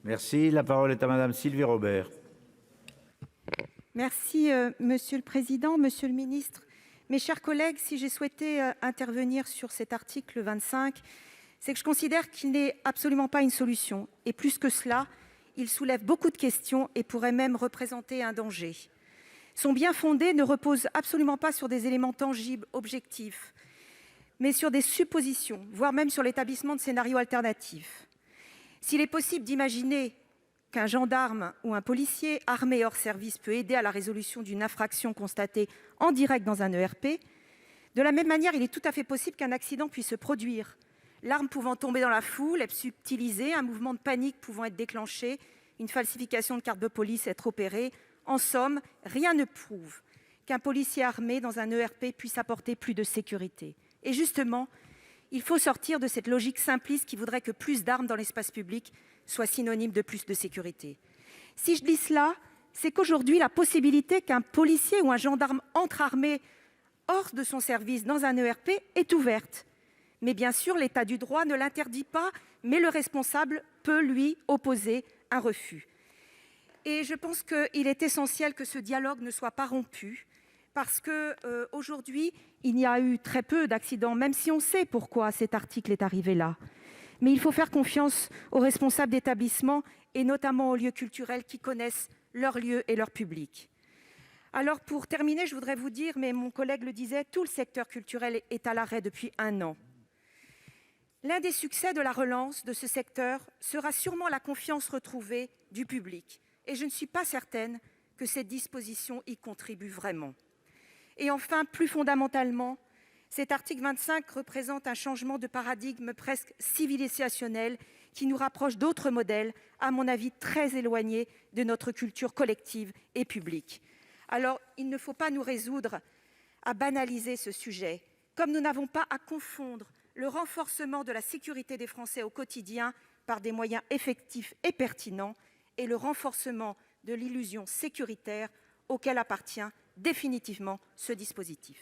Merci. La parole est à Madame Sylvie Robert. Merci, Monsieur le président, Monsieur le ministre, mes chers collègues. Si j'ai souhaité intervenir sur cet article 25, c'est que je considère qu'il n'est absolument pas une solution. Et plus que cela, il soulève beaucoup de questions et pourrait même représenter un danger. Son bien-fondé ne repose absolument pas sur des éléments tangibles, objectifs, mais sur des suppositions, voire même sur l'établissement de scénarios alternatifs. S'il est possible d'imaginer qu'un gendarme ou un policier armé hors service peut aider à la résolution d'une infraction constatée en direct dans un ERP, de la même manière, il est tout à fait possible qu'un accident puisse se produire, l'arme pouvant tomber dans la foule, être subtilisée, un mouvement de panique pouvant être déclenché, une falsification de carte de police être opérée. En somme, rien ne prouve qu'un policier armé dans un ERP puisse apporter plus de sécurité. Et justement, il faut sortir de cette logique simpliste qui voudrait que plus d'armes dans l'espace public soit synonyme de plus de sécurité. Si je dis cela, c'est qu'aujourd'hui, la possibilité qu'un policier ou un gendarme entre armé hors de son service dans un ERP est ouverte. Mais bien sûr, l'état du droit ne l'interdit pas, mais le responsable peut lui opposer un refus. Et je pense qu'il est essentiel que ce dialogue ne soit pas rompu, parce qu'aujourd'hui, il y a eu très peu d'accidents, même si on sait pourquoi cet article est arrivé là. Mais il faut faire confiance aux responsables d'établissements et notamment aux lieux culturels qui connaissent leurs lieux et leur public. Alors pour terminer, je voudrais vous dire, mais mon collègue le disait, tout le secteur culturel est à l'arrêt depuis 1 an. L'un des succès de la relance de ce secteur sera sûrement la confiance retrouvée du public. Et je ne suis pas certaine que cette disposition y contribue vraiment. Et enfin, plus fondamentalement, cet article 25 représente un changement de paradigme presque civilisationnel qui nous rapproche d'autres modèles, à mon avis très éloignés de notre culture collective et publique. Alors, il ne faut pas nous résoudre à banaliser ce sujet, comme nous n'avons pas à confondre le renforcement de la sécurité des Français au quotidien par des moyens effectifs et pertinents et le renforcement de l'illusion sécuritaire auquel appartient définitivement ce dispositif.